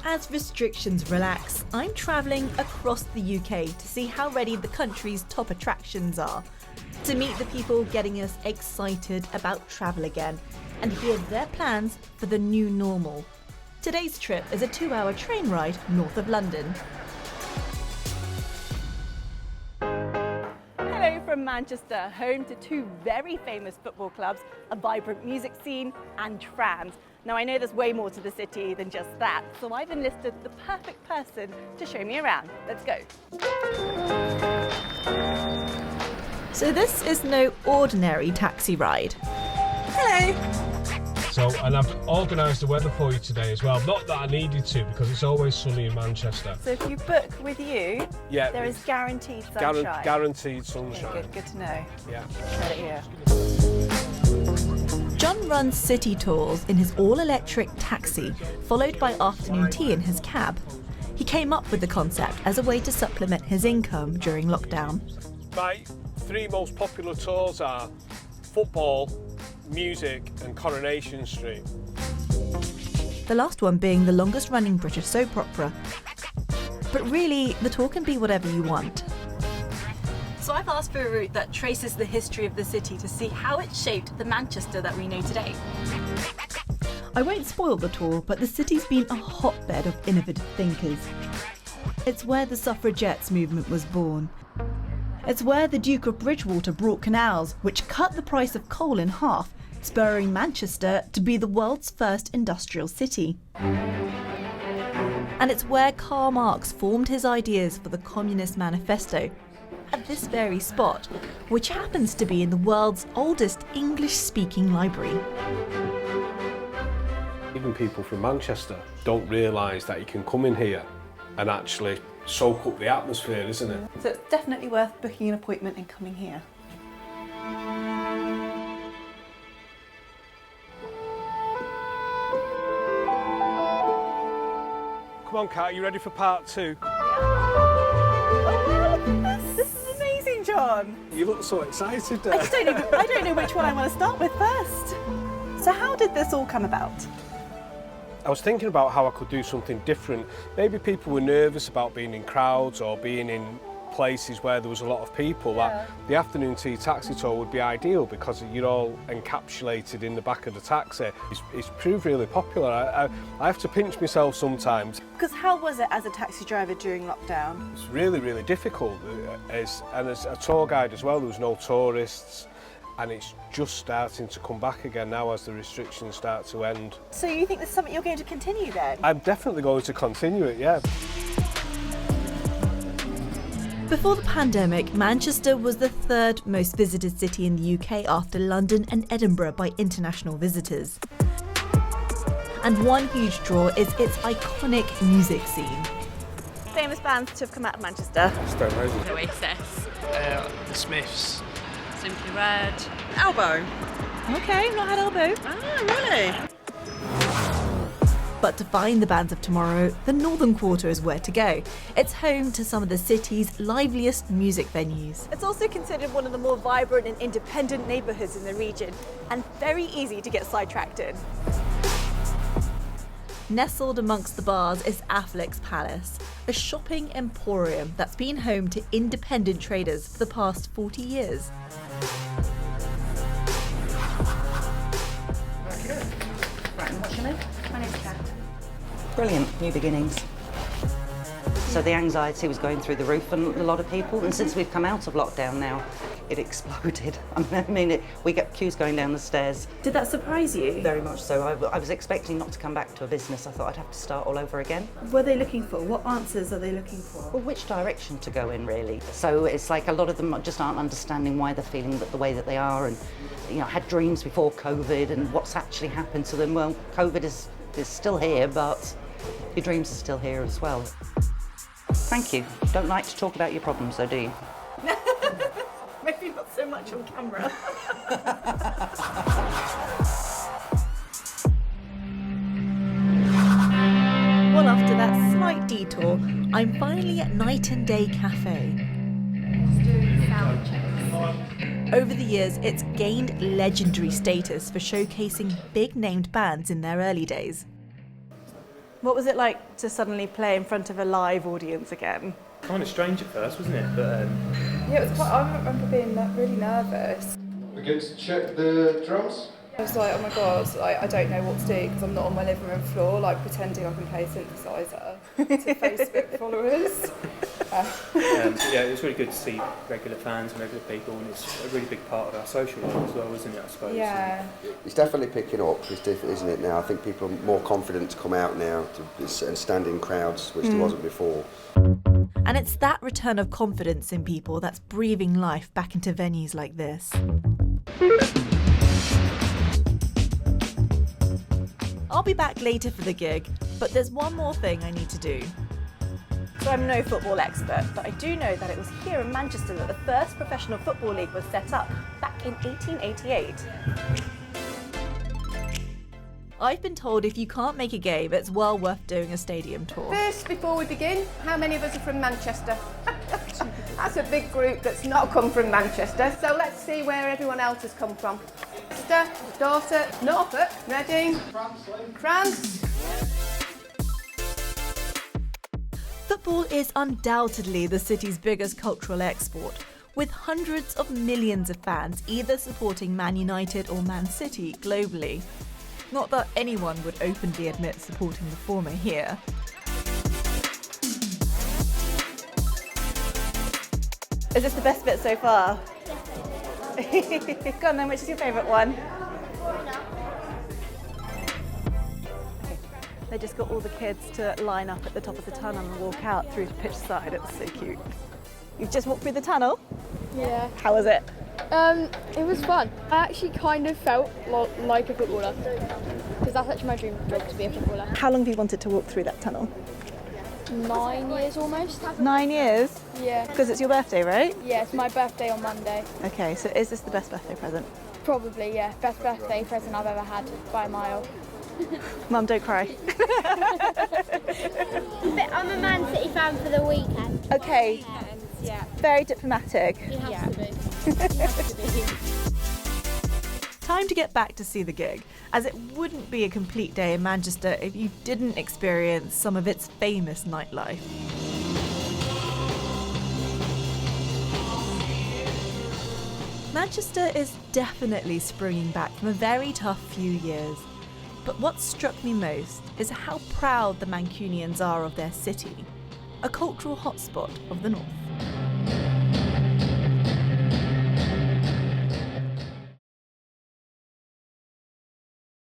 As restrictions relax, I'm travelling across the UK to see how ready the country's top attractions are, to meet the people getting us excited about travel again, and hear their plans for the new normal. Today's trip is a 2-hour train ride north of London. Hello from Manchester, home to two very famous football clubs, a vibrant music scene and trams. Now I know there's way more to the city than just that, so I've enlisted the perfect person to show me around. Let's go. So this is no ordinary taxi ride. Hello. And I've organised the weather for you today as well. Not that I needed to, because it's always sunny in Manchester. So if you book with you, there is guaranteed sunshine. Guaranteed sunshine. Okay, good to know. Yeah. Try it here. John runs city tours in his all-electric taxi, followed by afternoon tea in his cab. He came up with the concept as a way to supplement his income during lockdown. My three most popular tours are football, music and Coronation Street. The last one being the longest running British soap opera. But really, the tour can be whatever you want. So I've asked for a route that traces the history of the city to see how it shaped the Manchester that we know today. I won't spoil the tour, but the city's been a hotbed of innovative thinkers. It's where the suffragettes movement was born. It's where the Duke of Bridgewater brought canals, which cut the price of coal in half, spurring Manchester to be the world's first industrial city. And it's where Karl Marx formed his ideas for the Communist Manifesto, at this very spot, which happens to be in the world's oldest English-speaking library. Even people from Manchester don't realise that you can come in here and actually soak up the atmosphere, isn't it? So it's definitely worth booking an appointment and coming here. Come on, Kat, you ready for part two? Oh, look at this! This is amazing, John! You look so excited. I don't know which one I want to start with first. So how did this all come about? I was thinking about how I could do something different. Maybe people were nervous about being in crowds or being in places where there was a lot of people. That the afternoon tea taxi tour would be ideal because you're all encapsulated in the back of the taxi. It's proved really popular. I have to pinch myself sometimes. Because how was it as a taxi driver during lockdown? It's really, really difficult. And as a tour guide as well, there was no tourists. And it's just starting to come back again now as the restrictions start to end. So you think this is something you're going to continue then? I'm definitely going to continue it, yeah. Before the pandemic, Manchester was the third most visited city in the UK after London and Edinburgh by international visitors. And one huge draw is its iconic music scene. Famous bands to have come out of Manchester. Stone Roses. Oasis. The Smiths. Simply Red. Elbow. Okay, not had Elbow. Oh, really? But to find the bands of tomorrow, the Northern Quarter is where to go. It's home to some of the city's liveliest music venues. It's also considered one of the more vibrant and independent neighbourhoods in the region, and very easy to get sidetracked in. Nestled amongst the bars is Afflecks Palace, a shopping emporium that's been home to independent traders for the past 40 years. Right, and what's your name? My name's Kat. Brilliant, new beginnings. So the anxiety was going through the roof and a lot of people, and since we've come out of lockdown now, it exploded. We get queues going down the stairs. Did that surprise you? Very much so. I was expecting not to come back to a business. I thought I'd have to start all over again. What are they looking for? What answers are they looking for? Well, which direction to go in, really? So it's like a lot of them just aren't understanding why they're feeling the way that they are, and had dreams before COVID, and what's actually happened to them. Well, COVID is still here, but your dreams are still here as well. Thank you. Don't like to talk about your problems, though, do you? Maybe not so much on camera. Well, after that slight detour, I'm finally at Night and Day Cafe. Doing sound checks. Over the years, it's gained legendary status for showcasing big-named bands in their early days. What was it like to suddenly play in front of a live audience again? Kind of strange at first, wasn't it? But yeah, it was quite. I remember being really nervous. We're going to check the drums. I was like, oh my god, I don't know what to do because I'm not on my living room floor, like pretending I can play a synthesizer to Facebook followers. yeah, it was really good to see regular fans and regular people, and it's a really big part of our social life as well, isn't it, I suppose? Yeah. It's definitely picking up, it's different, isn't it now? I think people are more confident to come out now and stand in crowds, which there wasn't before. And it's that return of confidence in people that's breathing life back into venues like this. I'll be back later for the gig, but there's one more thing I need to do. So I'm no football expert, but I do know that it was here in Manchester that the first professional football league was set up back in 1888. I've been told if you can't make a game, it's well worth doing a stadium tour. First, before we begin, how many of us are from Manchester? That's a big group that's not come from Manchester, so let's see where everyone else has come from. Manchester, Dorset, Norfolk, Reading, France. Football is undoubtedly the city's biggest cultural export, with hundreds of millions of fans either supporting Man United or Man City globally. Not that anyone would openly admit supporting the former here. Is this the best bit so far? Go on then, which is your favourite one? Okay. They just got all the kids to line up at the top of the tunnel and walk out through to pitch side. It was so cute. You've just walked through the tunnel? Yeah. How was it? It was fun. I actually kind of felt like a footballer because that's actually my dream job, to be a footballer. How long have you wanted to walk through that tunnel? 9 years almost. 9 years? Yeah. Because it's your birthday, right? Yeah, it's my birthday on Monday. Okay, so is this the best birthday present? Probably, yeah. Best birthday present I've ever had by a mile. Mum, don't cry. I'm a Man City fan for the weekend. Okay. Yeah. Very diplomatic. It has to be. It has to be. Time to get back to see the gig, as it wouldn't be a complete day in Manchester if you didn't experience some of its famous nightlife. Manchester is definitely springing back from a very tough few years. But what struck me most is how proud the Mancunians are of their city, a cultural hotspot of the north.